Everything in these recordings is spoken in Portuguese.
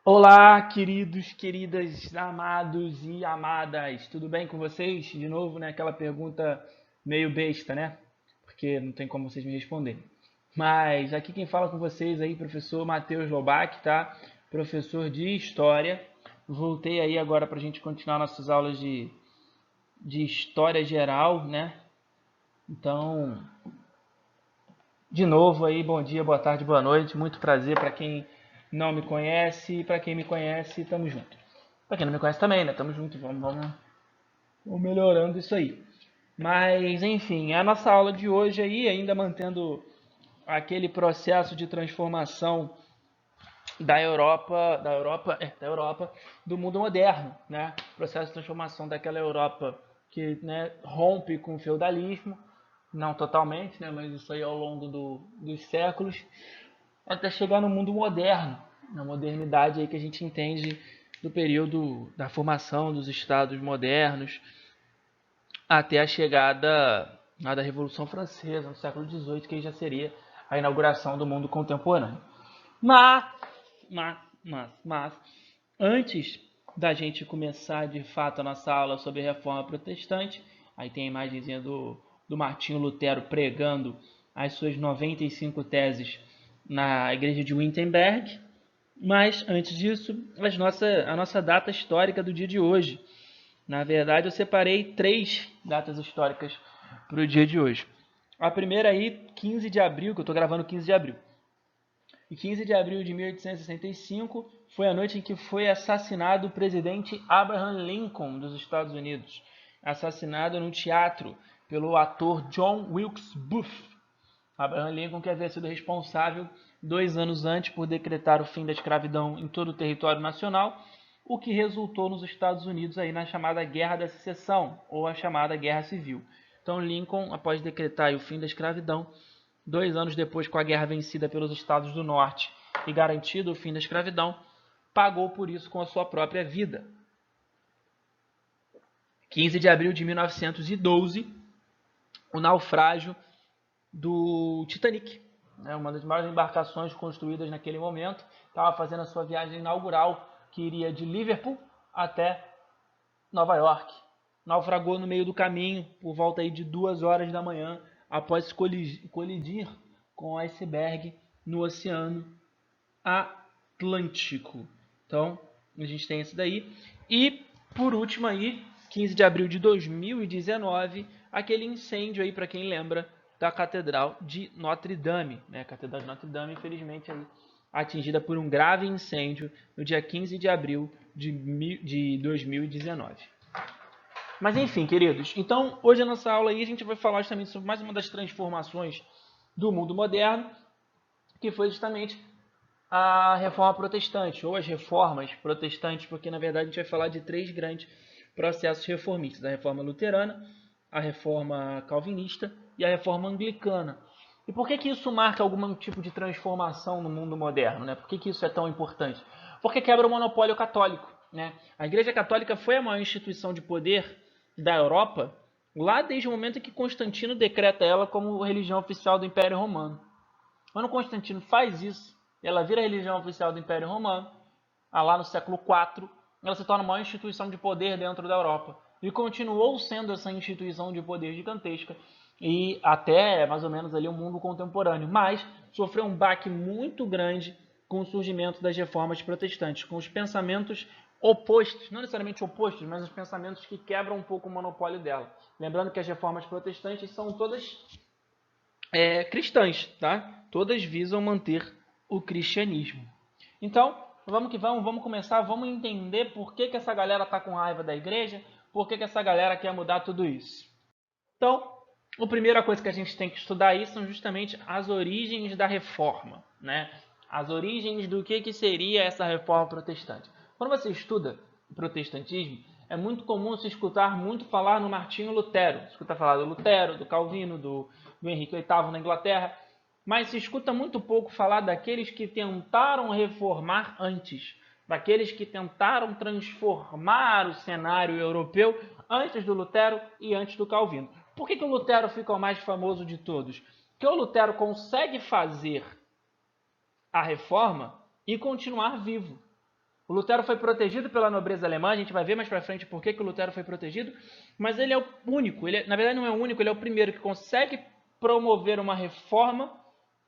Olá, queridos, queridas, amados e amadas, tudo bem com vocês? De novo, né? Aquela pergunta meio besta, né? Porque não tem como vocês me responderem. Mas aqui quem fala com vocês aí, professor Matheus Lobac, tá? Professor de História. Voltei aí agora para a gente continuar nossas aulas de História Geral, né? Então, de novo aí, bom dia, boa tarde, boa noite. Muito prazer para quem não me conhece e para quem me conhece, tamo junto. Para quem não me conhece também, né? Tamo junto, vamos melhorando isso aí. Mas, enfim, a nossa aula de hoje aí, ainda mantendo aquele processo de transformação da Europa, do mundo moderno, né? Processo de transformação daquela Europa que, né, rompe com o feudalismo, não totalmente, né? Mas isso aí ao longo dos séculos, até chegar no mundo moderno, na modernidade aí que a gente entende do período da formação dos estados modernos até a chegada da Revolução Francesa, no século XVIII, que aí já seria a inauguração do mundo contemporâneo. Mas, mas, antes da gente começar de fato a nossa aula sobre reforma protestante, aí tem a imagenzinha do Martinho Lutero pregando as suas 95 teses na igreja de Wittenberg. Mas, antes disso, a nossa data histórica do dia de hoje. Na verdade, eu separei três datas históricas para o dia de hoje. A primeira aí, 15 de abril, que eu estou gravando 15 de abril. E 15 de abril de 1865 foi a noite em que foi assassinado o presidente Abraham Lincoln dos Estados Unidos. Assassinado no teatro pelo ator John Wilkes Booth. Abraham Lincoln, que havia sido responsável 2 anos antes por decretar o fim da escravidão em todo o território nacional, o que resultou nos Estados Unidos aí na chamada Guerra da Secessão, ou a chamada Guerra Civil. Então Lincoln, após decretar o fim da escravidão, 2 anos depois, com a guerra vencida pelos Estados do Norte e garantido o fim da escravidão, pagou por isso com a sua própria vida. 15 de abril de 1912, o naufrágio do Titanic, né, uma das maiores embarcações construídas naquele momento, estava fazendo a sua viagem inaugural, que iria de Liverpool até Nova York. Naufragou no meio do caminho, por volta aí de 2 horas da manhã, após colidir com o iceberg no Oceano Atlântico. Então, a gente tem esse daí. E, por último aí, 15 de abril de 2019, aquele incêndio aí, para quem lembra, da Catedral de Notre Dame. Né? A Catedral de Notre Dame, infelizmente, aí, atingida por um grave incêndio no dia 15 de abril de 2019. Mas enfim, queridos, então hoje a nossa aula aí a gente vai falar justamente sobre mais uma das transformações do mundo moderno, que foi justamente a reforma protestante, ou as reformas protestantes, porque na verdade a gente vai falar de três grandes processos reformistas: a reforma luterana, a reforma calvinista e a reforma anglicana. E por que isso marca algum tipo de transformação no mundo moderno? Né? Por que isso é tão importante? Porque quebra o monopólio católico. Né? A Igreja Católica foi a maior instituição de poder da Europa lá desde o momento em que Constantino decreta ela como religião oficial do Império Romano. Quando Constantino faz isso, ela vira a religião oficial do Império Romano, lá no século IV, ela se torna a maior instituição de poder dentro da Europa. E continuou sendo essa instituição de poder gigantesca e até mais ou menos ali o mundo contemporâneo. Mas sofreu um baque muito grande com o surgimento das reformas protestantes, com os pensamentos opostos, não necessariamente opostos, mas os pensamentos que quebram um pouco o monopólio dela. Lembrando que as reformas protestantes são todas cristãs, tá? Todas visam manter o cristianismo. Então, vamos que vamos, vamos começar, vamos entender por que essa galera tá com raiva da igreja, por que essa galera quer mudar tudo isso. Então, a primeira coisa que a gente tem que estudar aí são justamente as origens da reforma, né? As origens do que seria essa reforma protestante. Quando você estuda o protestantismo, é muito comum se escutar muito falar no Martinho Lutero. Escuta falar do Lutero, do Calvino, do Henrique VIII na Inglaterra, mas se escuta muito pouco falar daqueles que tentaram reformar antes, daqueles que tentaram transformar o cenário europeu antes do Lutero e antes do Calvino. Por que o Lutero fica o mais famoso de todos? Porque o Lutero consegue fazer a reforma e continuar vivo. O Lutero foi protegido pela nobreza alemã, a gente vai ver mais para frente por que o Lutero foi protegido, mas ele é o único, na verdade não é o único, ele é o primeiro que consegue promover uma reforma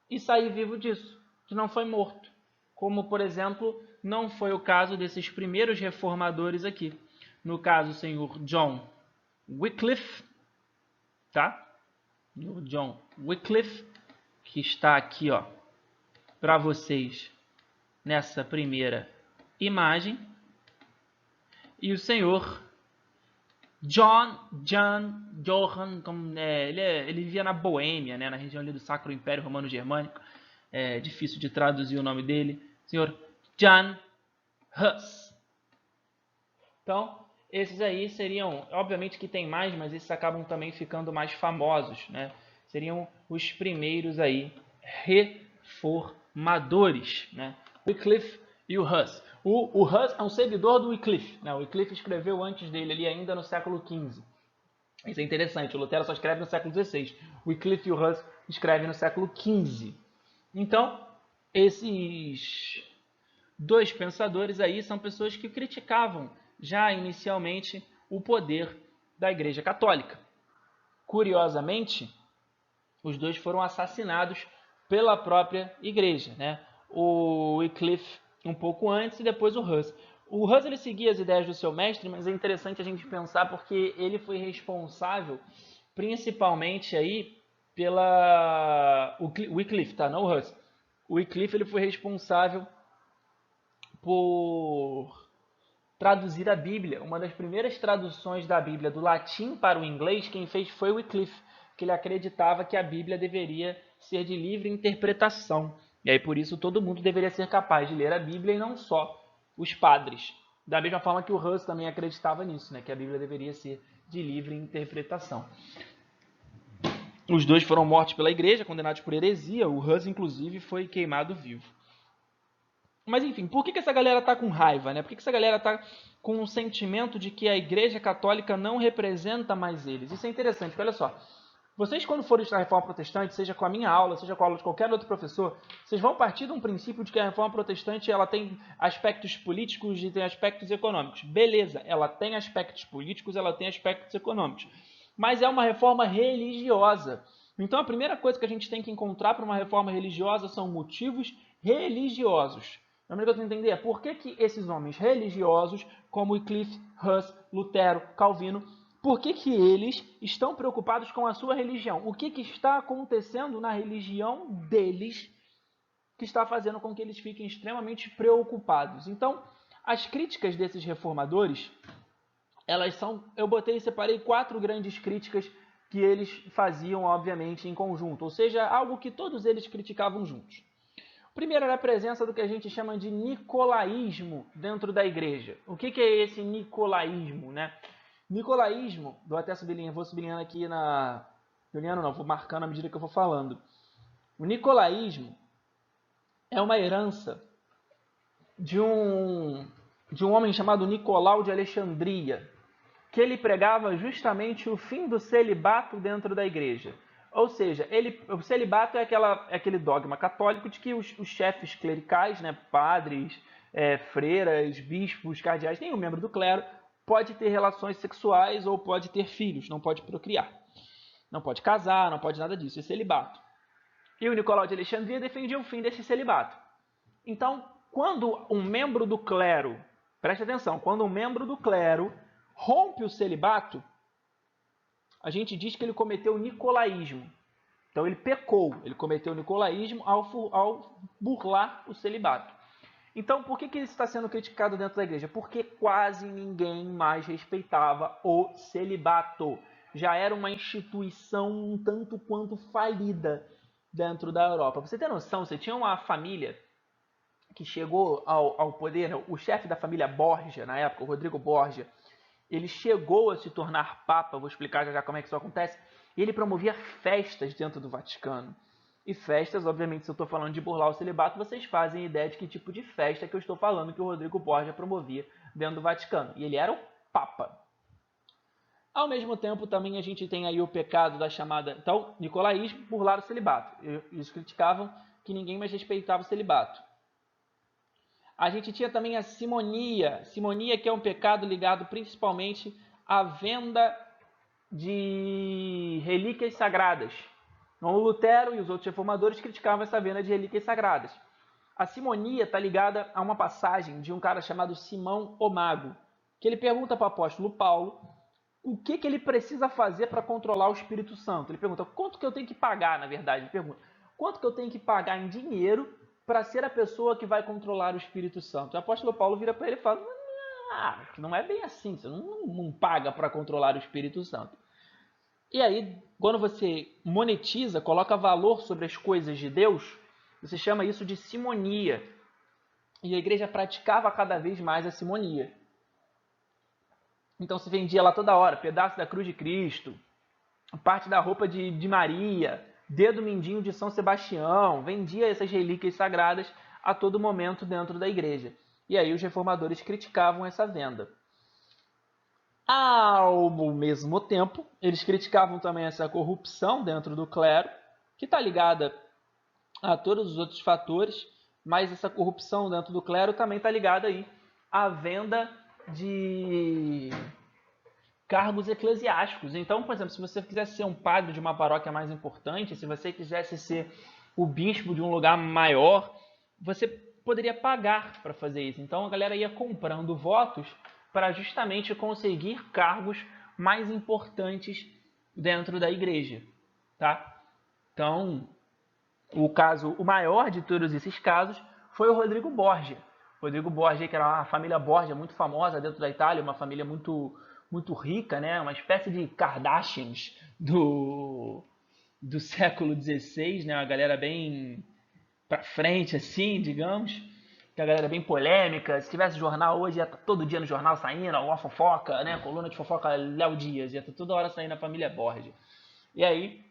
e sair vivo disso, que não foi morto. Como, por exemplo, não foi o caso desses primeiros reformadores aqui. No caso, o senhor John Wycliffe, tá? O John Wycliffe, que está aqui, ó, para vocês nessa primeira imagem. E o senhor Johann, ele vivia na Boêmia, né, na região ali do Sacro Império Romano Germânico. É difícil de traduzir o nome dele. Senhor Jan Hus. Então, esses aí seriam, obviamente que tem mais, mas esses acabam também ficando mais famosos, né? Seriam os primeiros aí reformadores, né? Wycliffe e o Hus. O Hus é um seguidor do Wycliffe, né? O Wycliffe escreveu antes dele ali ainda no século XV. Isso é interessante, o Lutero só escreve no século XVI. O Wycliffe e o Hus escrevem no século XV. Então, esses dois pensadores aí são pessoas que criticavam já inicialmente o poder da Igreja Católica. Curiosamente, os dois foram assassinados pela própria Igreja, né? O Wycliffe um pouco antes e depois o Hus. O Hus ele seguia as ideias do seu mestre, mas é interessante a gente pensar porque ele foi responsável principalmente aí pela o Wycliffe, tá? Não o Hus. O Wycliffe ele foi responsável por traduzir a Bíblia. Uma das primeiras traduções da Bíblia do latim para o inglês, quem fez foi o Wycliffe, que ele acreditava que a Bíblia deveria ser de livre interpretação. E aí por isso todo mundo deveria ser capaz de ler a Bíblia e não só os padres. Da mesma forma que o Hus também acreditava nisso, né, que a Bíblia deveria ser de livre interpretação. Os dois foram mortos pela igreja, condenados por heresia. O Hus, inclusive, foi queimado vivo. Mas enfim, por que essa galera tá com raiva, né? Por que essa galera tá com um sentimento de que a Igreja Católica não representa mais eles? Isso é interessante, porque olha só. Vocês, quando forem estudar a Reforma Protestante, seja com a minha aula, seja com a aula de qualquer outro professor, vocês vão partir de um princípio de que a Reforma Protestante ela tem aspectos políticos e tem aspectos econômicos. Beleza, ela tem aspectos políticos, ela tem aspectos econômicos. Mas é uma reforma religiosa. Então a primeira coisa que a gente tem que encontrar para uma reforma religiosa são motivos religiosos. A primeira coisa que entender é por que esses homens religiosos, como Wycliffe, Hus, Lutero, Calvino, por que eles estão preocupados com a sua religião? O que está acontecendo na religião deles que está fazendo com que eles fiquem extremamente preocupados? Então, as críticas desses reformadores, elas são, eu separei 4 grandes críticas que eles faziam, obviamente, em conjunto, ou seja, algo que todos eles criticavam juntos. Primeiro era a presença do que a gente chama de nicolaísmo dentro da igreja. O que é esse nicolaísmo, né? Nicolaísmo, vou sublinhando aqui na... vou marcando à medida que eu vou falando. O nicolaísmo é uma herança de um homem chamado Nicolau de Alexandria, que ele pregava justamente o fim do celibato dentro da igreja. Ou seja, o celibato é aquele dogma católico de que os chefes clericais, né, padres, freiras, bispos, cardeais, nenhum membro do clero pode ter relações sexuais ou pode ter filhos, não pode procriar. Não pode casar, não pode nada disso, é celibato. E o Nicolau de Alexandria defendia o fim desse celibato. Então, quando um membro do clero, preste atenção, quando um membro do clero rompe o celibato, a gente diz que ele cometeu o nicolaísmo. Então ele pecou, ele cometeu o nicolaísmo ao burlar o celibato. Então por que isso está sendo criticado dentro da igreja? Porque quase ninguém mais respeitava o celibato. Já era uma instituição um tanto quanto falida dentro da Europa. Pra você ter noção, você tinha uma família que chegou ao poder, o chefe da família Borgia, na época, o Rodrigo Borgia, ele chegou a se tornar papa, vou explicar já como é que isso acontece, e ele promovia festas dentro do Vaticano. E festas, obviamente, se eu estou falando de burlar o celibato, vocês fazem ideia de que tipo de festa que eu estou falando que o Rodrigo Borgia promovia dentro do Vaticano. E ele era o papa. Ao mesmo tempo, também a gente tem aí o pecado da chamada... Então, nicolaísmo, burlar o celibato. Eles criticavam que ninguém mais respeitava o celibato. A gente tinha também a simonia. Simonia, que é um pecado ligado principalmente à venda de relíquias sagradas. Então, o Lutero e os outros reformadores criticavam essa venda de relíquias sagradas. A simonia está ligada a uma passagem de um cara chamado Simão o Mago, que ele pergunta para o apóstolo Paulo o que ele precisa fazer para controlar o Espírito Santo. Ele pergunta quanto que eu tenho que pagar, na verdade. Ele pergunta quanto que eu tenho que pagar em dinheiro para ser a pessoa que vai controlar o Espírito Santo. O apóstolo Paulo vira para ele e fala, não é bem assim, você não paga para controlar o Espírito Santo. E aí, quando você monetiza, coloca valor sobre as coisas de Deus, você chama isso de simonia. E a igreja praticava cada vez mais a simonia. Então se vendia lá toda hora, pedaço da cruz de Cristo, parte da roupa de Maria, dedo mindinho de São Sebastião, vendia essas relíquias sagradas a todo momento dentro da igreja. E aí os reformadores criticavam essa venda. Ao mesmo tempo, eles criticavam também essa corrupção dentro do clero, que está ligada a todos os outros fatores, mas essa corrupção dentro do clero também está ligada aí à venda de cargos eclesiásticos. Então, por exemplo, se você quisesse ser um padre de uma paróquia mais importante, se você quisesse ser o bispo de um lugar maior, você poderia pagar para fazer isso. Então, a galera ia comprando votos para justamente conseguir cargos mais importantes dentro da igreja, tá? Então, o maior de todos esses casos foi o Rodrigo Borgia. Rodrigo Borgia, que era uma família Borgia muito famosa dentro da Itália, uma família muito rica, né? Uma espécie de Kardashians do século XVI, né? Uma galera bem pra frente, assim, digamos. Que a galera bem polêmica. Se tivesse jornal hoje, ia estar todo dia no jornal saindo, alguma fofoca, né? Coluna de fofoca Léo Dias, ia estar toda hora saindo a família Borgia. E aí,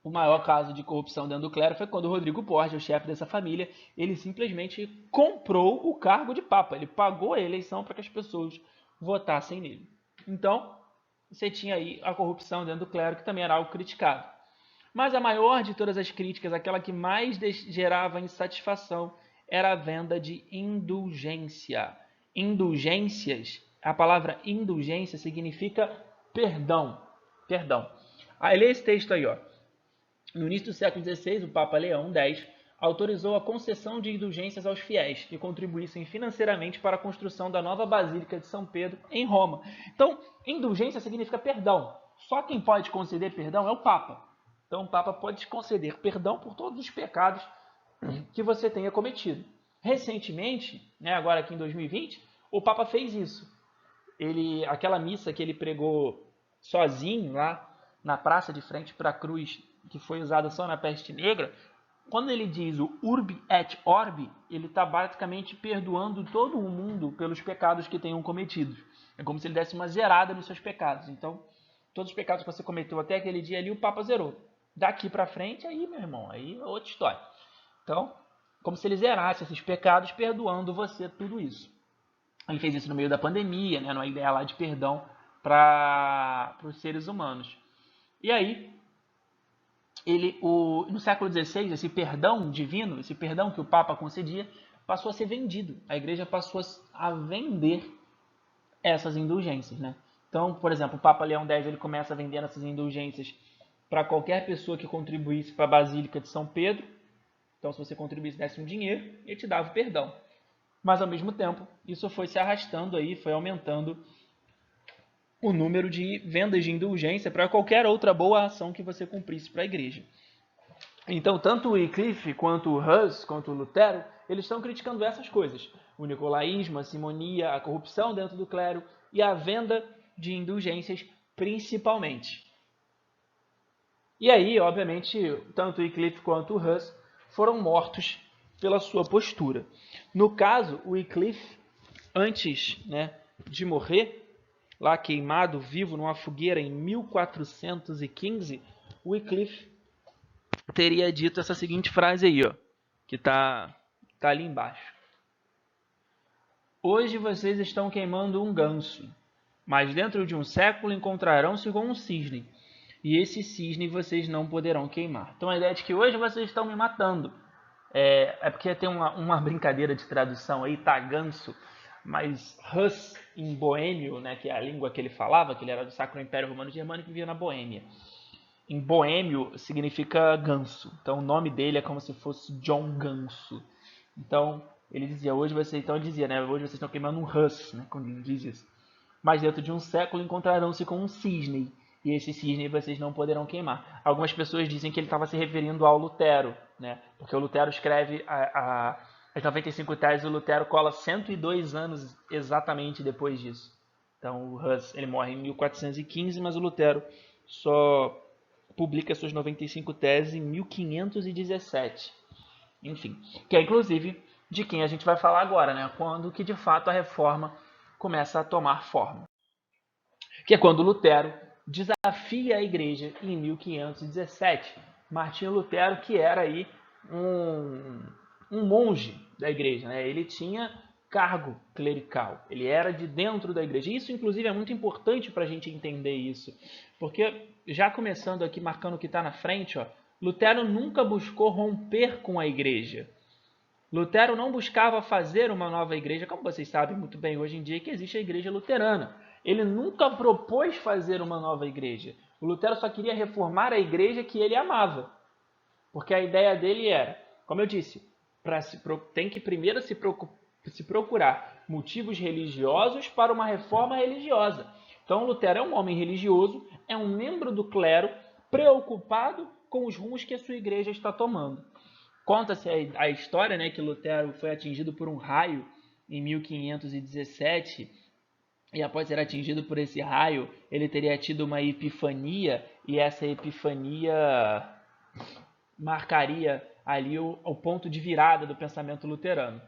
o maior caso de corrupção dentro do clero foi quando o Rodrigo Borgia, o chefe dessa família, ele simplesmente comprou o cargo de papa. Ele pagou a eleição para que as pessoas votassem nele. Então, você tinha aí a corrupção dentro do clero, que também era algo criticado. Mas a maior de todas as críticas, aquela que mais gerava insatisfação, era a venda de indulgência. Indulgências, a palavra indulgência significa perdão. Perdão. Aí lê esse texto aí, ó. No início do século XVI, o Papa Leão X autorizou a concessão de indulgências aos fiéis que contribuíssem financeiramente para a construção da nova Basílica de São Pedro em Roma. Então, indulgência significa perdão. Só quem pode conceder perdão é o Papa. Então, o Papa pode conceder perdão por todos os pecados que você tenha cometido. Recentemente, né, agora aqui em 2020, o Papa fez isso. Aquela missa que ele pregou sozinho lá na praça de frente para a cruz, que foi usada só na peste negra, quando ele diz o urbi et orbi, ele está basicamente perdoando todo o mundo pelos pecados que tenham cometido. É como se ele desse uma zerada nos seus pecados. Então, todos os pecados que você cometeu até aquele dia ali, o Papa zerou. Daqui para frente, aí, meu irmão, aí é outra história. Então, como se ele zerasse esses pecados, perdoando você tudo isso. Ele fez isso no meio da pandemia, né, numa ideia lá de perdão para os seres humanos. E aí, no século XVI, esse perdão divino, esse perdão que o Papa concedia, passou a ser vendido. A igreja passou a vender essas indulgências, né? Então, por exemplo, o Papa Leão X ele começa vendendo essas indulgências para qualquer pessoa que contribuísse para a Basílica de São Pedro. Então, se você contribuísse, desse um dinheiro, ele te dava o perdão. Mas, ao mesmo tempo, isso foi se arrastando aí, foi aumentando o número de vendas de indulgência para qualquer outra boa ação que você cumprisse para a igreja. Então, tanto o Wycliffe, quanto o Hus, quanto o Lutero, eles estão criticando essas coisas. O nicolaísmo, a simonia, a corrupção dentro do clero e a venda de indulgências, principalmente. E aí, obviamente, tanto o Wycliffe quanto o Hus foram mortos pela sua postura. No caso, o Wycliffe, antes, né, de morrer, lá queimado vivo numa fogueira em 1415, o Wycliffe teria dito essa seguinte frase aí, ó, que tá ali embaixo. Hoje vocês estão queimando um ganso, mas dentro de um século encontrarão-se com um cisne, e esse cisne vocês não poderão queimar. Então a ideia é de que hoje vocês estão me matando. É porque tem uma brincadeira de tradução aí, tá, ganso, mas Hus em boêmio, né, que é a língua que ele falava, que ele era do Sacro Império Romano Germânico e vivia na Boêmia. Em boêmio significa ganso. Então o nome dele é como se fosse John Ganso. Então ele dizia, então ele dizia, né, hoje vocês estão queimando um Hus, né, quando ele diz isso. Mas dentro de um século encontrarão-se com um cisne, e esse cisne vocês não poderão queimar. Algumas pessoas dizem que ele estava se referindo ao Lutero, né? Porque o Lutero escreve as 95 teses, o Lutero cola 102 anos exatamente depois disso. Então o Hus ele morre em 1415, mas o Lutero só publica suas 95 teses em 1517. Enfim, que é inclusive de quem a gente vai falar agora, né? Quando que de fato a reforma começa a tomar forma. Que é quando Lutero desafia a igreja em 1517. Martinho Lutero, que era aí um monge da igreja, né? Ele tinha cargo clerical, ele era de dentro da igreja. Isso, inclusive, é muito importante para a gente entender isso, porque já começando aqui, marcando o que está na frente, ó, Lutero nunca buscou romper com a igreja. Lutero não buscava fazer uma nova igreja, como vocês sabem muito bem hoje em dia que existe a igreja luterana. Ele nunca propôs fazer uma nova igreja. O Lutero só queria reformar a igreja que ele amava. Porque a ideia dele era, como eu disse, tem que primeiro se procurar motivos religiosos para uma reforma religiosa. Então Lutero é um homem religioso, é um membro do clero, preocupado com os rumos que a sua igreja está tomando. Conta-se a história, né, que Lutero foi atingido por um raio em 1517, e após ser atingido por esse raio, ele teria tido uma epifania, e essa epifania marcaria ali o ponto de virada do pensamento luterano.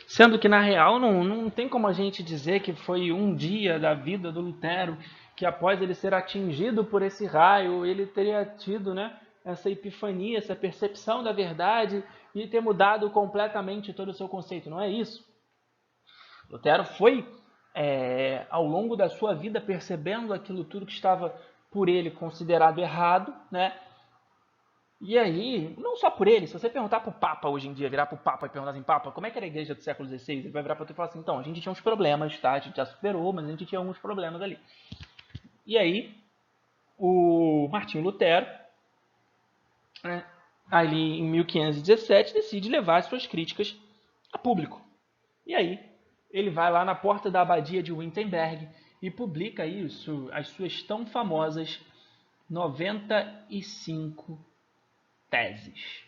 Sendo que, na real, não tem como a gente dizer que foi um dia da vida do Lutero que, após ele ser atingido por esse raio, ele teria tido, né, essa epifania, essa percepção da verdade e ter mudado completamente todo o seu conceito. Não é isso. Lutero foi, ao longo da sua vida, percebendo aquilo tudo que estava por ele considerado errado, né? E aí, não só por ele, se você perguntar para o Papa hoje em dia, virar para o Papa e perguntar assim, Papa, como é que era a igreja do século XVI? Ele vai virar para tu e falar assim, então, a gente tinha uns problemas, tá? A gente já superou, mas a gente tinha alguns problemas ali. E aí, o Martinho Lutero, né, ali em 1517, decide levar as suas críticas a público. E aí, ele vai lá na porta da abadia de Wittenberg e publica aí as suas tão famosas 95 teses.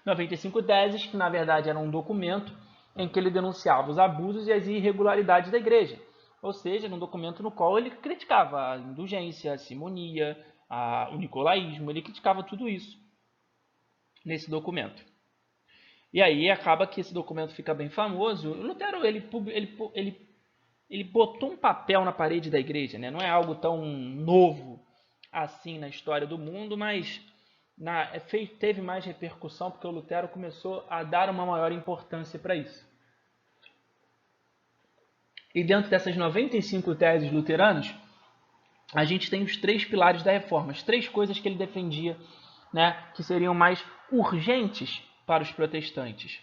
95 teses, que na verdade era um documento em que ele denunciava os abusos e as irregularidades da igreja. Ou seja, era um documento no qual ele criticava a indulgência, a simonia, o nicolaísmo, ele criticava tudo isso nesse documento. E aí acaba que esse documento fica bem famoso. O Lutero ele botou um papel na parede da igreja, né? Não é algo tão novo assim na história do mundo, mas teve mais repercussão porque o Lutero começou a dar uma maior importância para isso. E dentro dessas 95 teses luteranas, a gente tem os 3 pilares da reforma, as 3 coisas que ele defendia, né, que seriam mais urgentes para os protestantes.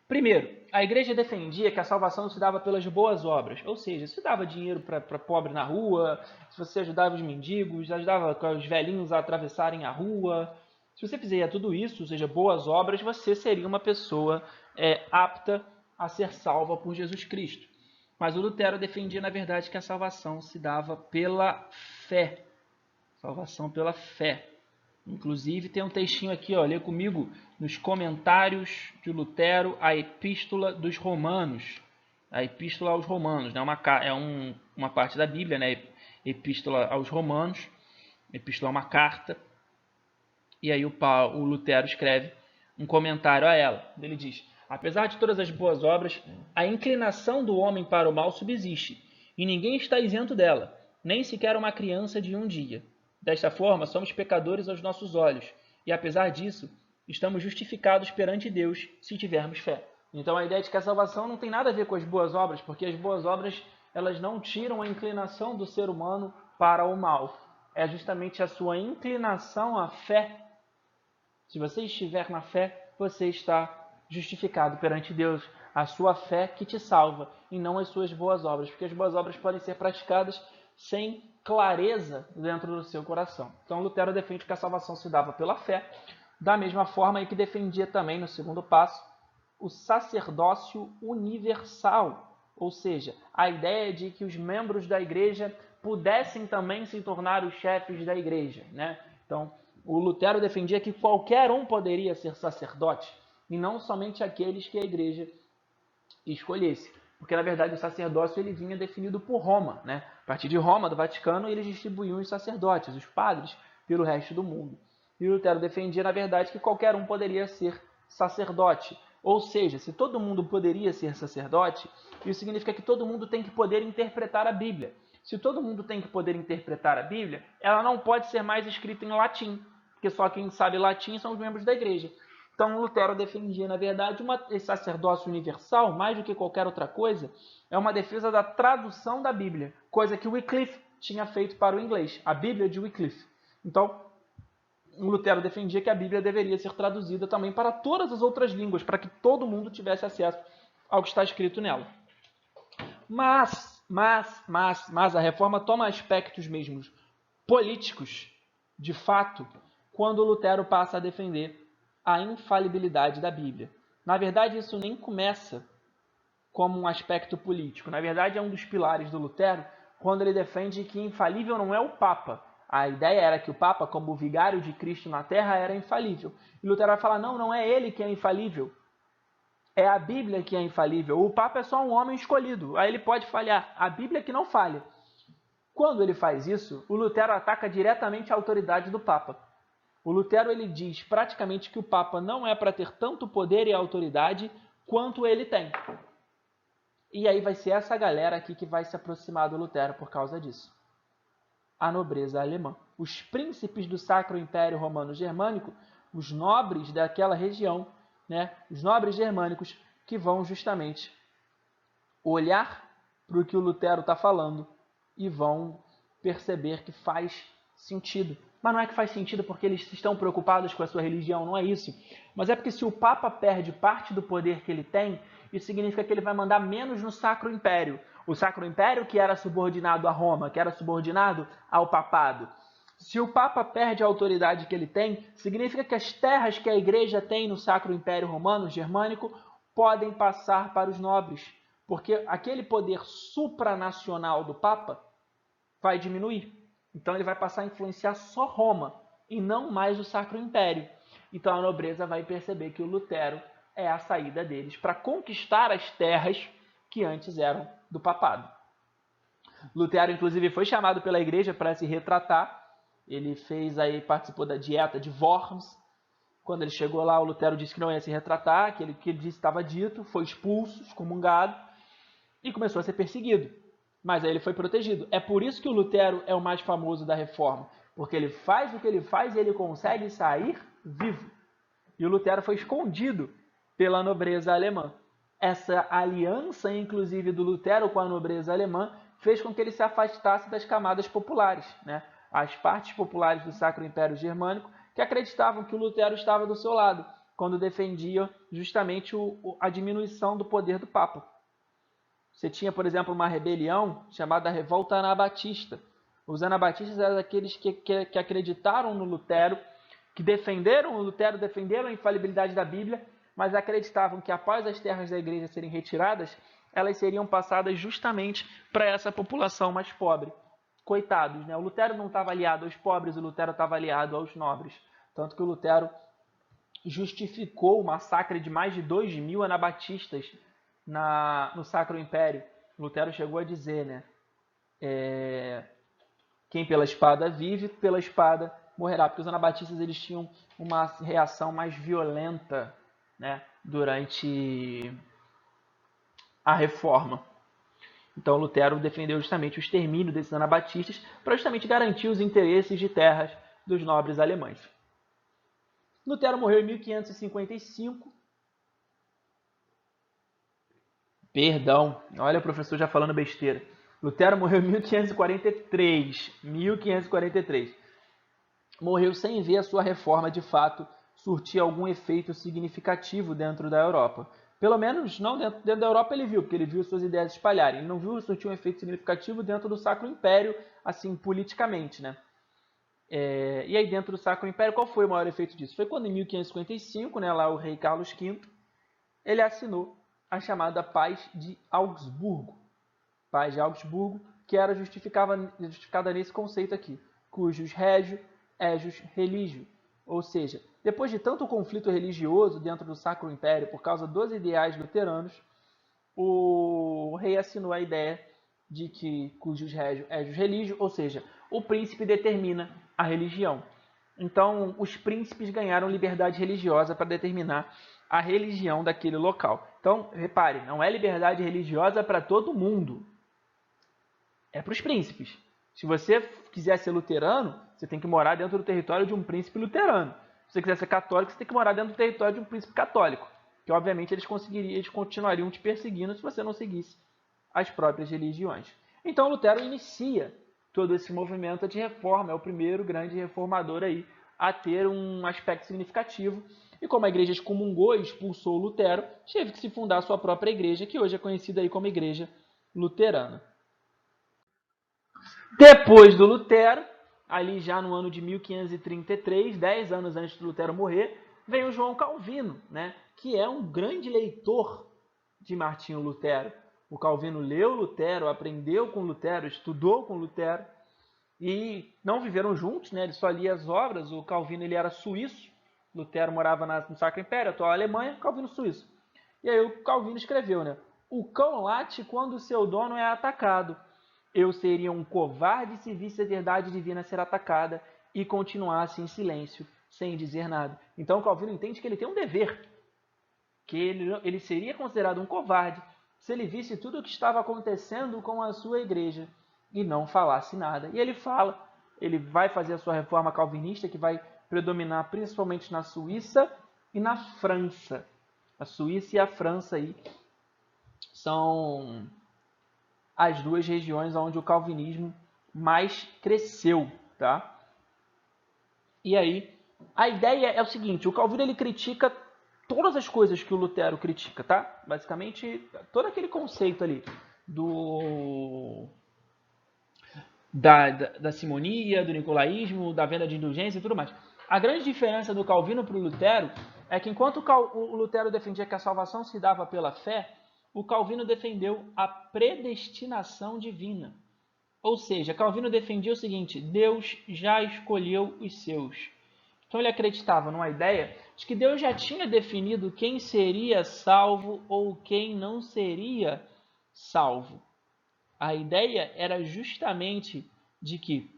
Primeiro, a igreja defendia que a salvação se dava pelas boas obras, ou seja, se dava dinheiro para pobre na rua, se você ajudava os mendigos, ajudava os velhinhos a atravessarem a rua. Se você fizer tudo isso, ou seja, boas obras, você seria uma pessoa apta a ser salva por Jesus Cristo. Mas o Lutero defendia, na verdade, que a salvação se dava pela fé. Salvação pela fé. Inclusive tem um textinho aqui, ó, lê comigo nos comentários de Lutero, a Epístola dos Romanos. A Epístola aos Romanos, né? Uma parte da Bíblia, né? Epístola aos Romanos. Epístola é uma carta. E aí o Lutero escreve um comentário a ela. Ele diz: apesar de todas as boas obras, a inclinação do homem para o mal subsiste, e ninguém está isento dela, nem sequer uma criança de um dia. Desta forma, somos pecadores aos nossos olhos, e apesar disso, estamos justificados perante Deus se tivermos fé. Então a ideia de que a salvação não tem nada a ver com as boas obras, porque as boas obras elas não tiram a inclinação do ser humano para o mal. É justamente a sua inclinação à fé. Se você estiver na fé, você está justificado perante Deus. A sua fé que te salva e não as suas boas obras, porque as boas obras podem ser praticadas sem clareza dentro do seu coração. Então Lutero defende que a salvação se dava pela fé, da mesma forma que defendia também, no segundo passo, o sacerdócio universal, ou seja, a ideia de que os membros da igreja pudessem também se tornar os chefes da igreja, né? Então, o Lutero defendia que qualquer um poderia ser sacerdote, e não somente aqueles que a igreja escolhesse. Porque, na verdade, o sacerdócio ele vinha definido por Roma, né? A partir de Roma, do Vaticano, eles distribuíam os sacerdotes, os padres, pelo resto do mundo. E Lutero defendia, na verdade, que qualquer um poderia ser sacerdote. Ou seja, se todo mundo poderia ser sacerdote, isso significa que todo mundo tem que poder interpretar a Bíblia. Se todo mundo tem que poder interpretar a Bíblia, ela não pode ser mais escrita em latim, porque só quem sabe latim são os membros da igreja. Então, Lutero defendia, na verdade, esse sacerdócio universal, mais do que qualquer outra coisa, é uma defesa da tradução da Bíblia, coisa que Wycliffe tinha feito para o inglês, a Bíblia de Wycliffe. Então, Lutero defendia que a Bíblia deveria ser traduzida também para todas as outras línguas, para que todo mundo tivesse acesso ao que está escrito nela. Mas a reforma toma aspectos mesmo políticos, de fato, quando Lutero passa a defender a infalibilidade da Bíblia. Na verdade, isso nem começa como um aspecto político. Na verdade, é um dos pilares do Lutero, quando ele defende que infalível não é o Papa. A ideia era que o Papa, como o vigário de Cristo na Terra, era infalível. E Lutero vai falar, não é ele que é infalível. É a Bíblia que é infalível. O Papa é só um homem escolhido. Aí ele pode falhar. A Bíblia é que não falha. Quando ele faz isso, o Lutero ataca diretamente a autoridade do Papa. O Lutero ele diz praticamente que o Papa não é para ter tanto poder e autoridade quanto ele tem. E aí vai ser essa galera aqui que vai se aproximar do Lutero por causa disso. A nobreza alemã. Os príncipes do Sacro Império Romano Germânico, os nobres daquela região, né, os nobres germânicos que vão justamente olhar para o que o Lutero está falando e vão perceber que faz sentido. Mas não é que faz sentido porque eles estão preocupados com a sua religião, não é isso. Mas é porque se o Papa perde parte do poder que ele tem, isso significa que ele vai mandar menos no Sacro Império. O Sacro Império que era subordinado a Roma, que era subordinado ao papado. Se o Papa perde a autoridade que ele tem, significa que as terras que a igreja tem no Sacro Império Romano, germânico, podem passar para os nobres. Porque aquele poder supranacional do Papa vai diminuir. Então ele vai passar a influenciar só Roma e não mais o Sacro Império. Então a nobreza vai perceber que o Lutero é a saída deles para conquistar as terras que antes eram do papado. Lutero, inclusive, foi chamado pela igreja para se retratar. Ele participou da dieta de Worms. Quando ele chegou lá, o Lutero disse que não ia se retratar, aquilo que ele disse estava dito, foi expulso, excomungado e começou a ser perseguido. Mas aí ele foi protegido. É por isso que o Lutero é o mais famoso da Reforma, porque ele faz o que ele faz e ele consegue sair vivo. E o Lutero foi escondido pela nobreza alemã. Essa aliança, inclusive, do Lutero com a nobreza alemã fez com que ele se afastasse das camadas populares, né? As partes populares do Sacro Império Germânico que acreditavam que o Lutero estava do seu lado, quando defendia justamente a diminuição do poder do Papa. Você tinha, por exemplo, uma rebelião chamada Revolta Anabatista. Os anabatistas eram aqueles que acreditaram no Lutero, que defenderam o Lutero, defenderam a infalibilidade da Bíblia, mas acreditavam que após as terras da igreja serem retiradas, elas seriam passadas justamente para essa população mais pobre. Coitados, né? O Lutero não estava aliado aos pobres, o Lutero estava aliado aos nobres. Tanto que o Lutero justificou o massacre de mais de 2.000 anabatistas no Sacro Império. Lutero chegou a dizer, né? Quem pela espada vive, pela espada morrerá. Porque os anabatistas eles tinham uma reação mais violenta, né, durante a Reforma. Então Lutero defendeu justamente o extermínio desses anabatistas para justamente garantir os interesses de terras dos nobres alemães. Lutero morreu em 1555. Perdão, olha o professor já falando besteira. Lutero morreu em 1543. Morreu sem ver a sua reforma de fato surtir algum efeito significativo dentro da Europa. Pelo menos não dentro da Europa ele viu, porque ele viu suas ideias espalharem. Ele não viu surtir um efeito significativo dentro do Sacro Império, assim, politicamente, né? E aí dentro do Sacro Império, qual foi o maior efeito disso? Foi quando em 1555, né, lá o rei Carlos V, ele assinou a chamada Paz de Augsburgo. Paz de Augsburgo, que era justificada nesse conceito aqui, cujus regio, ejus religio. Ou seja, depois de tanto conflito religioso dentro do Sacro Império por causa dos ideais luteranos, o rei assinou a ideia de que cujus regio, ejus religio, ou seja, o príncipe determina a religião. Então, os príncipes ganharam liberdade religiosa para determinar a religião daquele local. Então, repare, não é liberdade religiosa para todo mundo. É para os príncipes. Se você quiser ser luterano, você tem que morar dentro do território de um príncipe luterano. Se você quiser ser católico, você tem que morar dentro do território de um príncipe católico. Que, obviamente, eles continuariam te perseguindo se você não seguisse as próprias religiões. Então, Lutero inicia todo esse movimento de reforma. É o primeiro grande reformador aí a ter um aspecto significativo. E como a igreja excomungou e expulsou Lutero, teve que se fundar a sua própria igreja, que hoje é conhecida aí como Igreja Luterana. Depois do Lutero, ali já no ano de 1533, 10 anos antes de Lutero morrer, vem o João Calvino, né, que é um grande leitor de Martinho Lutero. O Calvino leu Lutero, aprendeu com Lutero, estudou com Lutero, e não viveram juntos, né, ele só lia as obras. O Calvino ele era suíço, Lutero morava no Sacro Império, atual Alemanha, Calvino suíço. E aí o Calvino escreveu, né, o cão late quando o seu dono é atacado. Eu seria um covarde se visse a verdade divina ser atacada e continuasse em silêncio, sem dizer nada. Então o Calvino entende que ele tem um dever, que ele seria considerado um covarde se ele visse tudo o que estava acontecendo com a sua igreja e não falasse nada. E ele fala, ele vai fazer a sua reforma calvinista, que vai predominar principalmente na Suíça e na França. A Suíça e a França aí são as duas regiões onde o calvinismo mais cresceu, tá? E aí, a ideia é o seguinte, o Calvino ele critica todas as coisas que o Lutero critica, tá? Basicamente, todo aquele conceito ali da simonia, do nicolaísmo, da venda de indulgência e tudo mais. A grande diferença do Calvino para o Lutero é que enquanto o Lutero defendia que a salvação se dava pela fé, o Calvino defendeu a predestinação divina. Ou seja, Calvino defendia o seguinte, Deus já escolheu os seus. Então ele acreditava numa ideia de que Deus já tinha definido quem seria salvo ou quem não seria salvo. A ideia era justamente de que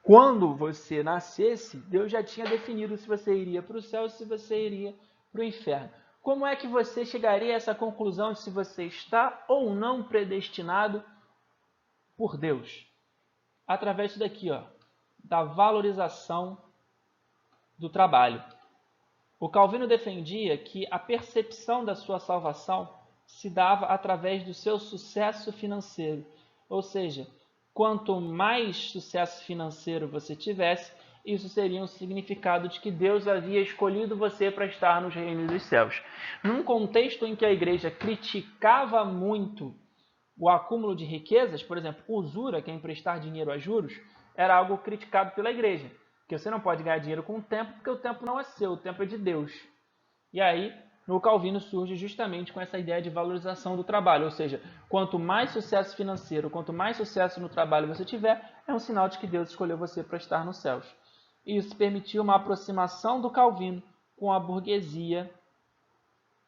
quando você nascesse, Deus já tinha definido se você iria para o céu ou se você iria para o inferno. Como é que você chegaria a essa conclusão de se você está ou não predestinado por Deus? Através disso daqui, ó, da valorização do trabalho. O Calvino defendia que a percepção da sua salvação se dava através do seu sucesso financeiro. Ou seja, quanto mais sucesso financeiro você tivesse, isso seria um significado de que Deus havia escolhido você para estar nos reinos dos céus. Num contexto em que a igreja criticava muito o acúmulo de riquezas, por exemplo, usura, que é emprestar dinheiro a juros, era algo criticado pela igreja. Porque você não pode ganhar dinheiro com o tempo, porque o tempo não é seu, o tempo é de Deus. E aí, no Calvino surge justamente com essa ideia de valorização do trabalho. Ou seja, quanto mais sucesso financeiro, quanto mais sucesso no trabalho você tiver, é um sinal de que Deus escolheu você para estar nos céus. E isso permitiu uma aproximação do Calvino com a burguesia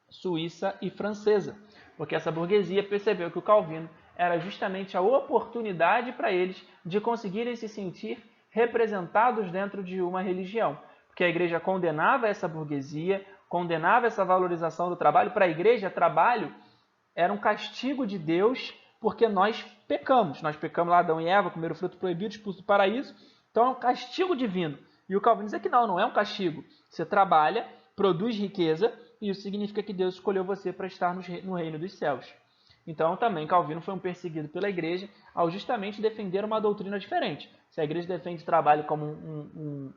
suíça e francesa. Porque essa burguesia percebeu que o Calvino era justamente a oportunidade para eles de conseguirem se sentir representados dentro de uma religião. Porque a igreja condenava essa burguesia, condenava essa valorização do trabalho. Para a igreja, trabalho era um castigo de Deus porque nós pecamos. Nós pecamos lá, Adão e Eva, comeram o fruto proibido, expulso do paraíso. Então é um castigo divino. E o Calvino diz que não é um castigo. Você trabalha, produz riqueza, e isso significa que Deus escolheu você para estar no reino dos céus. Então também Calvino foi um perseguido pela igreja ao justamente defender uma doutrina diferente. Se a igreja defende o trabalho como um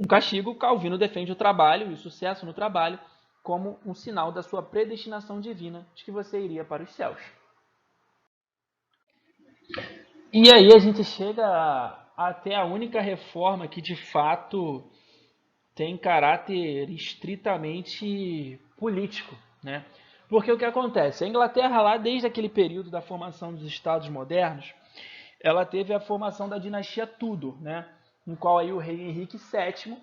castigo, Calvino defende o trabalho e o sucesso no trabalho como um sinal da sua predestinação divina de que você iria para os céus. E aí a gente chega até a única reforma que de fato tem caráter estritamente político, né? Porque o que acontece? A Inglaterra lá, desde aquele período da formação dos Estados modernos, ela teve a formação da dinastia Tudor, né? No qual aí o rei Henrique VII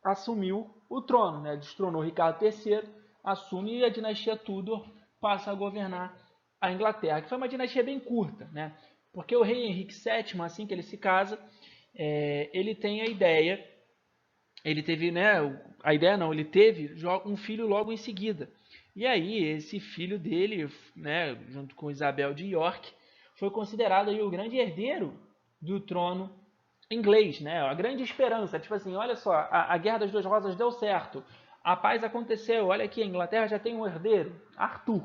assumiu o trono, né? Destronou Ricardo III, assume e a dinastia Tudor passa a governar a Inglaterra, que foi uma dinastia bem curta, né? Porque o rei Henrique VII, assim que ele se casa, ele tem a ideia, ele teve, né? A ideia não, ele teve um filho logo em seguida. E aí esse filho dele, né? Junto com Isabel de York, foi considerado aí o grande herdeiro do trono inglês, né? A grande esperança, tipo assim, olha só, a Guerra das Duas Rosas deu certo, a paz aconteceu, olha aqui, a Inglaterra já tem um herdeiro, Arthur.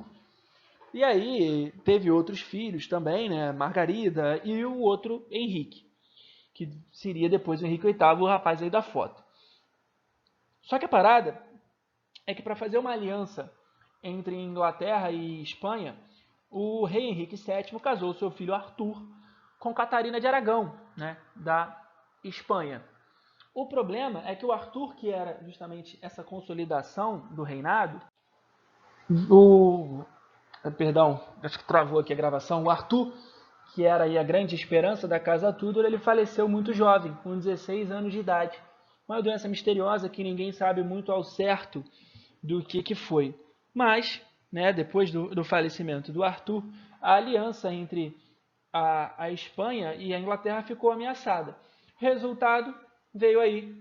E aí teve outros filhos também, né? Margarida e o outro Henrique, que seria depois o Henrique VIII, o rapaz aí da foto. Só que a parada é que para fazer uma aliança entre Inglaterra e Espanha, o rei Henrique VII casou seu filho Arthur com Catarina de Aragão, né, da Espanha. O problema é que o Arthur, que era justamente essa consolidação do reinado, perdão, acho que travou aqui a gravação, o Arthur, que era aí a grande esperança da Casa Tudor, ele faleceu muito jovem, com 16 anos de idade. Uma doença misteriosa que ninguém sabe muito ao certo do que foi. Mas, né, depois do falecimento do Arthur, a aliança entre a Espanha e a Inglaterra ficou ameaçada. Resultado, veio aí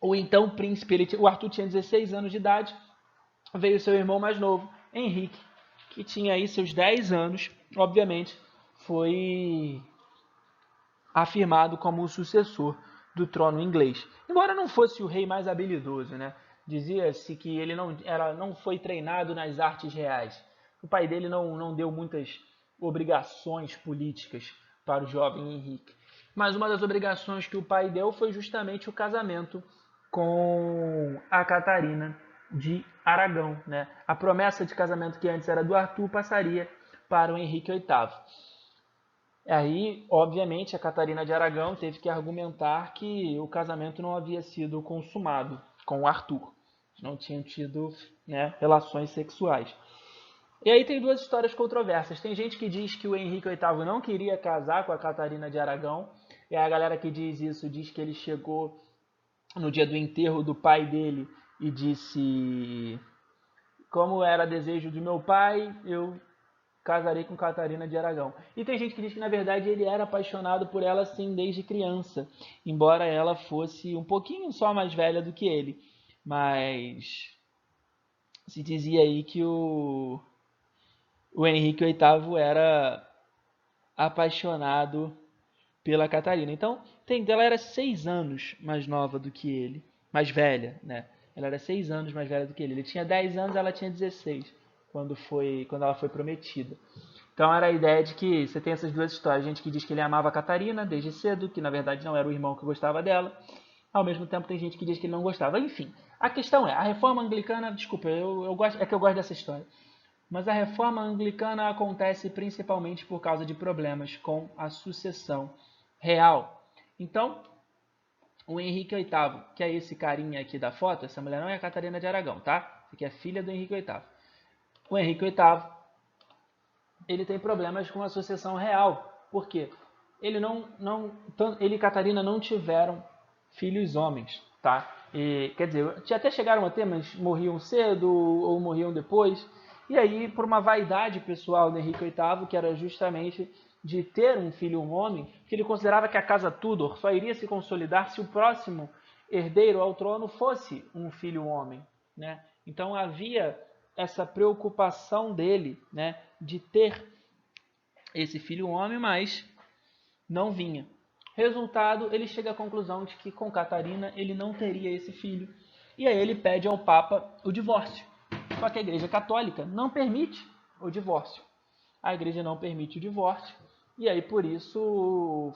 o então príncipe, o Arthur tinha 16 anos de idade, veio seu irmão mais novo, Henrique, que tinha aí seus 10 anos, obviamente, foi afirmado como o sucessor do trono inglês. Embora não fosse o rei mais habilidoso, né? Dizia-se que ele não foi treinado nas artes reais. O pai dele não deu muitas obrigações políticas para o jovem Henrique. Mas uma das obrigações que o pai deu foi justamente o casamento com a Catarina de Aragão, né? A promessa de casamento que antes era do Arthur passaria para o Henrique VIII. Aí, obviamente, a Catarina de Aragão teve que argumentar que o casamento não havia sido consumado com o Arthur. Não tinham tido, né, relações sexuais. E aí tem duas histórias controversas. Tem gente que diz que o Henrique VIII não queria casar com a Catarina de Aragão. E a galera que diz isso diz que ele chegou no dia do enterro do pai dele e disse: como era desejo de meu pai, eu casarei com Catarina de Aragão. E tem gente que diz que na verdade ele era apaixonado por ela sim desde criança, embora ela fosse um pouquinho só mais velha do que ele. Mas se dizia aí que o Henrique VIII era apaixonado pela Catarina. Então, ela era 6 anos mais nova do que ele, mais velha, né? Ela era 6 anos mais velha do que ele. Ele tinha 10 anos, ela tinha 16 quando ela foi prometida. Então era a ideia de que você tem essas duas histórias. Gente que diz que ele amava a Catarina desde cedo, que na verdade não era o irmão que gostava dela. Ao mesmo tempo tem gente que diz que ele não gostava. Enfim, a questão é, a reforma anglicana, desculpa, eu gosto, é que eu gosto dessa história. Mas a reforma anglicana acontece principalmente por causa de problemas com a sucessão real. Então, o Henrique VIII, que é esse carinha aqui da foto, essa mulher não é a Catarina de Aragão, tá? Essa aqui é filha do Henrique VIII. O Henrique VIII, ele tem problemas com a sucessão real. Por quê? Ele e Catarina não tiveram filhos homens, tá? E, quer dizer, até chegaram a ter, mas morriam cedo ou morriam depois. E aí, por uma vaidade pessoal do Henrique VIII, que era justamente de ter um filho homem, que ele considerava que a casa Tudor só iria se consolidar se o próximo herdeiro ao trono fosse um filho homem, né? Então havia essa preocupação dele, né, de ter esse filho homem, mas não vinha. Resultado, ele chega à conclusão de que com Catarina ele não teria esse filho. E aí ele pede ao Papa o divórcio. Só que a Igreja Católica não permite o divórcio. A Igreja não permite o divórcio. e aí por isso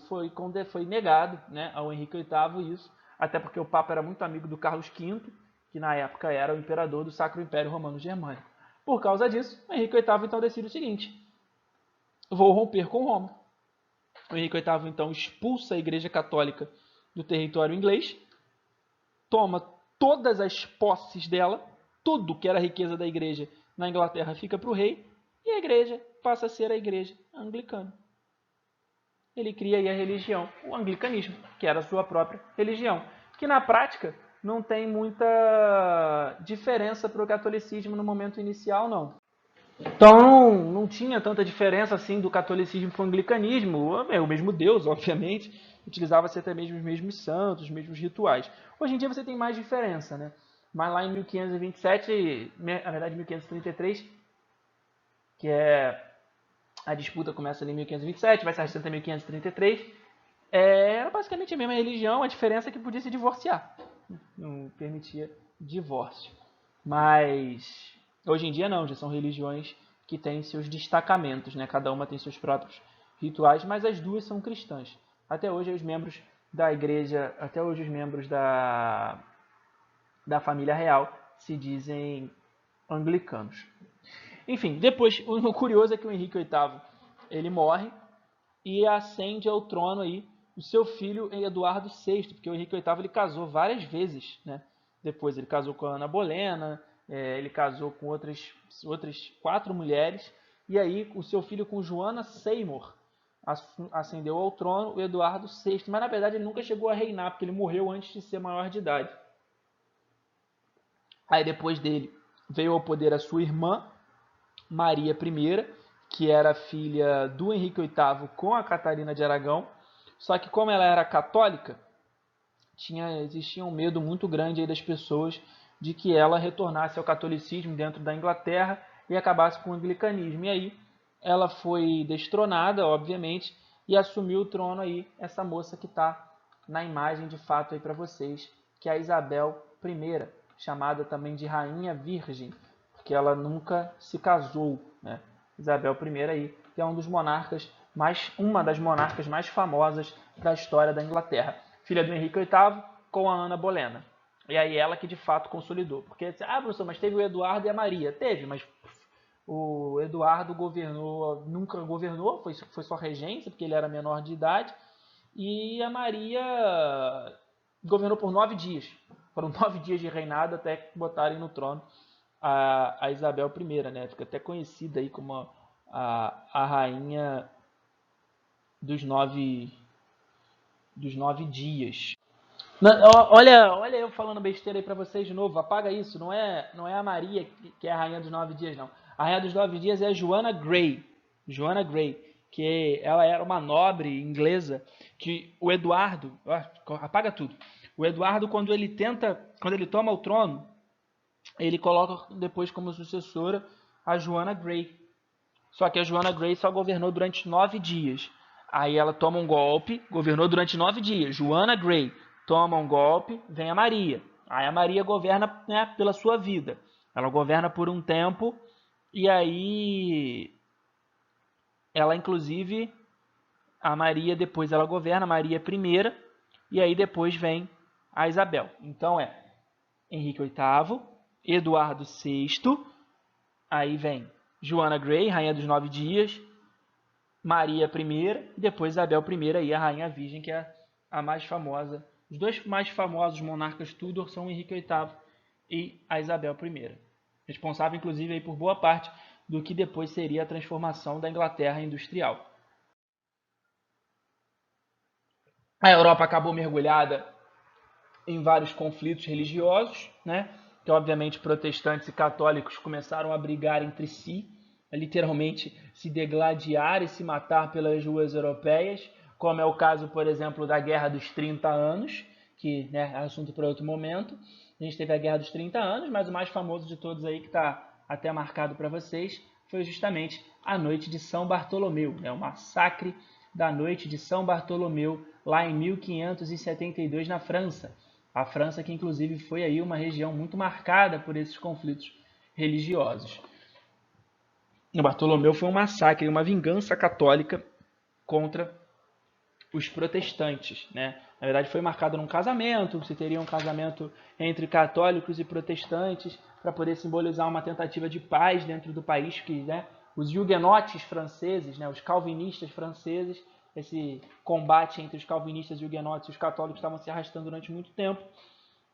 foi negado, né, ao Henrique VIII isso, até porque o Papa era muito amigo do Carlos V, que na época era o imperador do Sacro Império Romano Germânico. Por causa disso, o Henrique VIII então decide o seguinte: vou romper com Roma. O Henrique VIII então expulsa a Igreja Católica do território inglês, toma todas as posses dela, tudo que era riqueza da igreja na Inglaterra fica para o rei, e a igreja passa a ser a igreja anglicana. Ele cria aí a religião, o anglicanismo, que era a sua própria religião, que na prática não tem muita diferença para o catolicismo no momento inicial, não. Então não tinha tanta diferença assim do catolicismo para o anglicanismo. É o mesmo Deus, obviamente. Utilizava-se até mesmo os mesmos santos, os mesmos rituais. Hoje em dia você tem mais diferença, né? Mas lá em 1527, na verdade 1533, que é a disputa começa ali em 1527, vai se arrastando até 1533, era basicamente a mesma religião, a diferença é que podia se divorciar. Não permitia divórcio. Mas hoje em dia não, já são religiões que têm seus destacamentos, né? Cada uma tem seus próprios rituais, mas as duas são cristãs. Até hoje os membros da igreja, até hoje os membros da família real se dizem anglicanos. Enfim, depois, o curioso é que o Henrique VIII, ele morre e ascende ao trono aí o seu filho Eduardo VI, porque o Henrique VIII ele casou várias vezes, né? Depois ele casou com a Ana Bolena, ele casou com outras 4 mulheres, e aí o seu filho com Joana Seymour ascendeu ao trono, o Eduardo VI, mas na verdade ele nunca chegou a reinar, porque ele morreu antes de ser maior de idade. Aí depois dele veio ao poder a sua irmã, Maria I, que era filha do Henrique VIII com a Catarina de Aragão, só que como ela era católica, existia um medo muito grande aí das pessoas de que ela retornasse ao catolicismo dentro da Inglaterra e acabasse com o anglicanismo. E aí ela foi destronada, obviamente, e assumiu o trono aí essa moça que está na imagem de fato aí para vocês, que é a Isabel I, chamada também de Rainha Virgem, porque ela nunca se casou, né? Isabel I aí, que é uma das monarcas mais famosas da história da Inglaterra. Filha do Henrique VIII com a Ana Bolena. E aí ela que de fato consolidou. Porque, professor, mas teve o Eduardo e a Maria. Teve, mas o Eduardo nunca governou, foi só regência, porque ele era menor de idade. E a Maria governou por 9 dias. Foram 9 dias de reinado até botarem no trono a Isabel I, né? Fica até conhecida aí como a rainha dos 9 dias. Olha eu falando besteira aí pra vocês de novo. Apaga isso. Não é a Maria que é a rainha dos 9 dias, não. A rainha dos 9 dias é a Joanna Grey. Joanna Grey, que ela era uma nobre inglesa que o Eduardo, apaga tudo. O Eduardo quando ele toma o trono, ele coloca depois como sucessora a Joanna Grey. Só que a Joanna Grey só governou durante 9 dias. Aí ela toma um golpe, governou durante 9 dias. Joanna Grey toma um golpe, vem a Maria. Aí a Maria governa, né, pela sua vida. Ela governa por um tempo e aí ela inclusive, a Maria depois ela governa, a Maria I, e aí depois vem a Isabel. Então é Henrique VIII, Eduardo VI, aí vem Joanna Grey, rainha dos 9 dias, Maria I e depois Isabel I, aí a rainha virgem, que é a mais famosa. Os dois mais famosos monarcas Tudor são o Henrique VIII e a Isabel I, responsável inclusive aí por boa parte do que depois seria a transformação da Inglaterra industrial. A Europa acabou mergulhada em vários conflitos religiosos, né? Que obviamente protestantes e católicos começaram a brigar entre si, a literalmente se degladiar e se matar pelas ruas europeias, como é o caso, por exemplo, da Guerra dos 30 Anos, que, né, é assunto para outro momento. A gente teve a Guerra dos 30 Anos, mas o mais famoso de todos aí, que está até marcado para vocês, foi justamente a Noite de São Bartolomeu, né? O massacre da Noite de São Bartolomeu, lá em 1572 na França. A França que inclusive foi aí uma região muito marcada por esses conflitos religiosos. O Bartolomeu foi um massacre, uma vingança católica contra os protestantes, né? Na verdade, foi marcado num casamento, você teria um casamento entre católicos e protestantes para poder simbolizar uma tentativa de paz dentro do país, que, né, os huguenotes franceses, né, os calvinistas franceses, esse combate entre os calvinistas e huguenotes e os católicos estavam se arrastando durante muito tempo.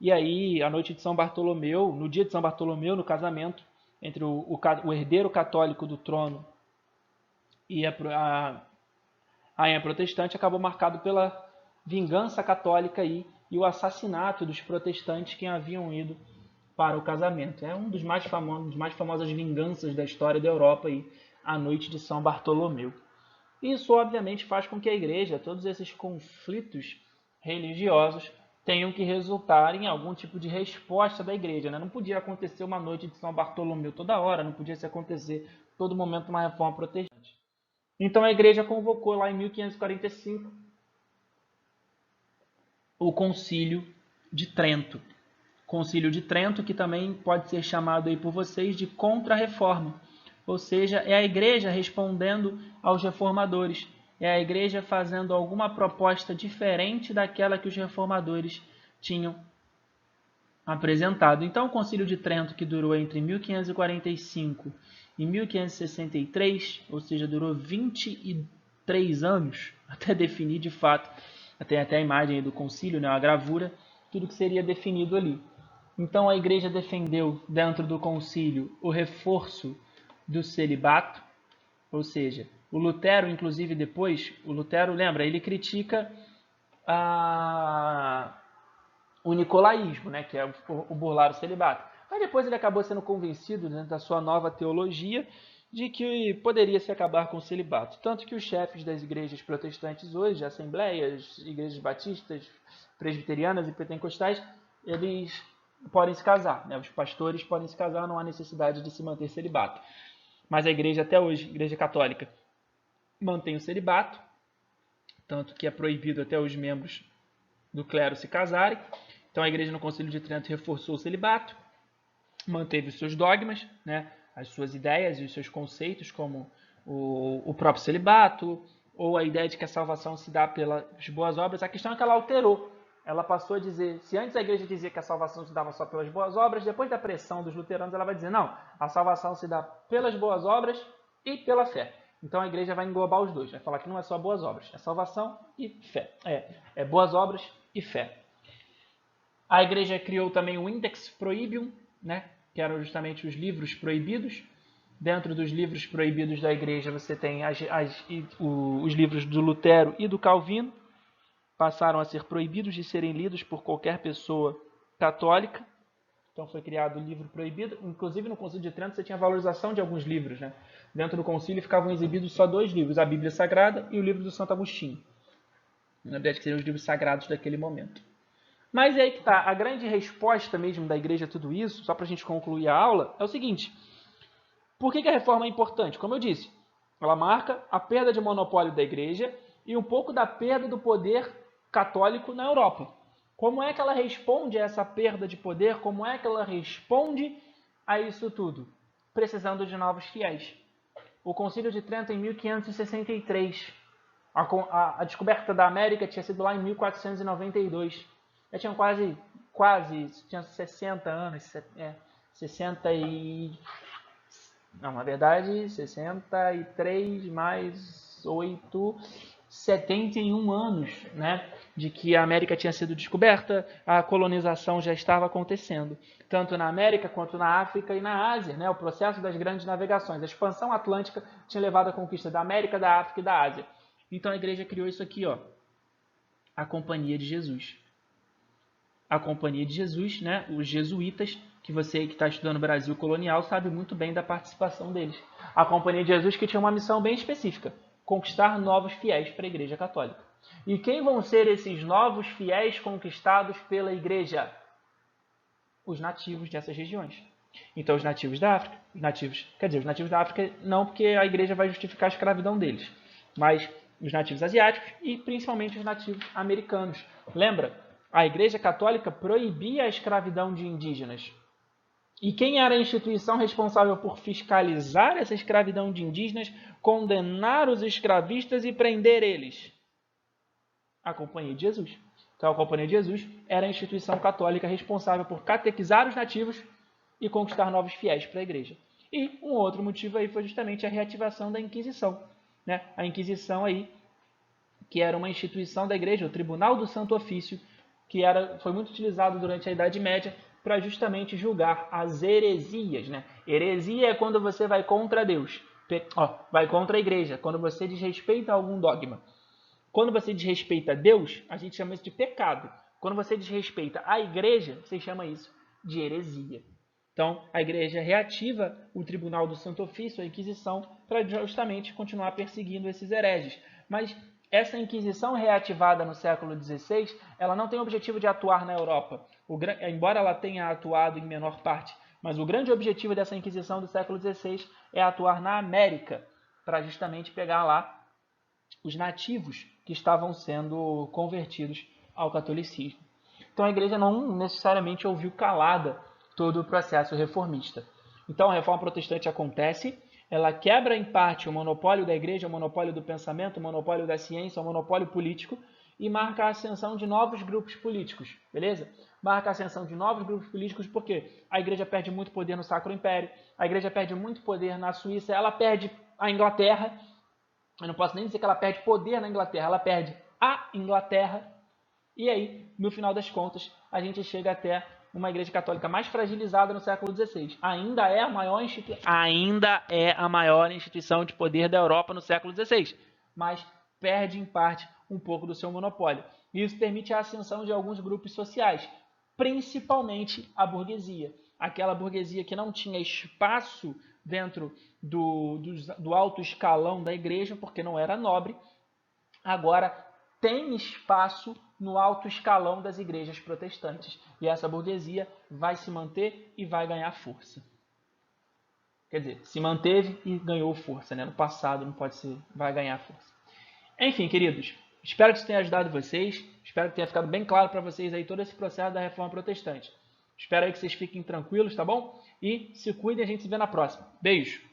E aí, a noite de São Bartolomeu, no dia de São Bartolomeu, no casamento entre o herdeiro católico do trono e a rainha protestante, acabou marcado pela vingança católica e o assassinato dos protestantes que haviam ido para o casamento. É um dos mais famosas vinganças da história da Europa, aí, a noite de São Bartolomeu. Isso, obviamente, faz com que a igreja, todos esses conflitos religiosos, tenham que resultar em algum tipo de resposta da igreja, né? Não podia acontecer uma noite de São Bartolomeu toda hora, não podia se acontecer todo momento uma reforma protestante. Então a igreja convocou lá em 1545 o Concílio de Trento. Concílio de Trento, que também pode ser chamado aí por vocês de Contra-Reforma. Ou seja, é a igreja respondendo aos reformadores. É a igreja fazendo alguma proposta diferente daquela que os reformadores tinham apresentado. Então, o Concílio de Trento, que durou entre 1545 e 1563, ou seja, durou 23 anos, até definir de fato, tem até a imagem do concílio, né, a gravura, tudo que seria definido ali. Então, a igreja defendeu, dentro do concílio, o reforço do celibato, ou seja, o Lutero, inclusive depois, o Lutero, lembra, ele critica o nicolaísmo, né, que é o burlar o celibato. Mas depois ele acabou sendo convencido, dentro da sua nova teologia, de que poderia se acabar com o celibato. Tanto que os chefes das igrejas protestantes hoje, assembleias, igrejas batistas, presbiterianas e pentecostais, eles podem se casar, né? Os pastores podem se casar, não há necessidade de se manter celibato. Mas a igreja até hoje, a igreja católica, mantém o celibato, tanto que é proibido até os membros do clero se casarem. Então a igreja no Concílio de Trento reforçou o celibato, manteve os seus dogmas, né, as suas ideias e os seus conceitos, como o próprio celibato, ou a ideia de que a salvação se dá pelas boas obras. A questão é que ela alterou. Ela passou a dizer, se antes a igreja dizia que a salvação se dava só pelas boas obras, depois da pressão dos luteranos ela vai dizer, não, a salvação se dá pelas boas obras e pela fé. Então a igreja vai englobar os dois, vai falar que não é só boas obras, é salvação e fé. É boas obras e fé. A igreja criou também o Index Prohibium, né, que eram justamente os livros proibidos. Dentro dos livros proibidos da igreja você tem os livros do Lutero e do Calvino. Passaram a ser proibidos de serem lidos por qualquer pessoa católica. Então foi criado o livro proibido. Inclusive no Concílio de Trento você tinha valorização de alguns livros, né? Dentro do concílio ficavam exibidos só 2 livros, a Bíblia Sagrada e o livro do Santo Agostinho. Na verdade, que seriam os livros sagrados daquele momento. Mas é aí que está. A grande resposta mesmo da igreja a tudo isso, só para a gente concluir a aula, é o seguinte. Por que a reforma é importante? Como eu disse, ela marca a perda de monopólio da igreja e um pouco da perda do poder católico na Europa. Como é que ela responde a essa perda de poder? Como é que ela responde a isso tudo? Precisando de novos fiéis. O Concílio de Trento em 1563. A descoberta da América tinha sido lá em 1492. Já tinham tinha 60 anos, 60 e... Não, na verdade, 63 mais 8, 71 anos, né, de que a América tinha sido descoberta, a colonização já estava acontecendo, tanto na América quanto na África e na Ásia, né, o processo das grandes navegações. A expansão atlântica tinha levado à conquista da América, da África e da Ásia. Então a igreja criou isso aqui, ó, a Companhia de Jesus. A Companhia de Jesus, né, os jesuítas, que você que está estudando o Brasil colonial sabe muito bem da participação deles. A Companhia de Jesus que tinha uma missão bem específica, conquistar novos fiéis para a Igreja Católica. E quem vão ser esses novos fiéis conquistados pela Igreja? Os nativos dessas regiões. Então os nativos da África, os nativos da África não, porque a Igreja vai justificar a escravidão deles, mas os nativos asiáticos e principalmente os nativos americanos. Lembra? A Igreja Católica proibia a escravidão de indígenas. E quem era a instituição responsável por fiscalizar essa escravidão de indígenas, condenar os escravistas e prender eles? A Companhia de Jesus. Então, a Companhia de Jesus era a instituição católica responsável por catequizar os nativos e conquistar novos fiéis para a igreja. E um outro motivo aí foi justamente a reativação da Inquisição. Né? A Inquisição aí, que era uma instituição da igreja, o Tribunal do Santo Ofício, que foi muito utilizado durante a Idade Média para justamente julgar as heresias. Né? Heresia é quando você vai contra Deus, vai contra a igreja, quando você desrespeita algum dogma. Quando você desrespeita Deus, a gente chama isso de pecado. Quando você desrespeita a igreja, você chama isso de heresia. Então, a igreja reativa o Tribunal do Santo Ofício, a Inquisição, para justamente continuar perseguindo esses hereges. Mas essa Inquisição reativada no século XVI, ela não tem o objetivo de atuar na Europa, embora ela tenha atuado em menor parte. Mas o grande objetivo dessa Inquisição do século XVI é atuar na América, para justamente pegar lá os nativos que estavam sendo convertidos ao catolicismo. Então a igreja não necessariamente ouviu calada todo o processo reformista. Então a reforma protestante acontece, ela quebra em parte o monopólio da igreja, o monopólio do pensamento, o monopólio da ciência, o monopólio político e marca a ascensão de novos grupos políticos, beleza? Marca a ascensão de novos grupos políticos porque a igreja perde muito poder no Sacro Império, a igreja perde muito poder na Suíça, ela perde a Inglaterra. Eu não posso nem dizer que ela perde poder na Inglaterra, ela perde a Inglaterra. E aí, no final das contas, a gente chega até uma igreja católica mais fragilizada no século XVI. Ainda é a maior instituição de poder da Europa no século XVI, mas perde em parte um pouco do seu monopólio. E isso permite a ascensão de alguns grupos sociais, principalmente a burguesia. Aquela burguesia que não tinha espaço dentro do alto escalão da igreja, porque não era nobre, agora tem espaço no alto escalão das igrejas protestantes. E essa burguesia vai se manter e vai ganhar força. Quer dizer, se manteve e ganhou força, né? No passado não pode ser, vai ganhar força. Enfim, queridos, espero que isso tenha ajudado vocês. Espero que tenha ficado bem claro para vocês aí todo esse processo da reforma protestante. Espero aí que vocês fiquem tranquilos, tá bom? E se cuidem, a gente se vê na próxima. Beijo!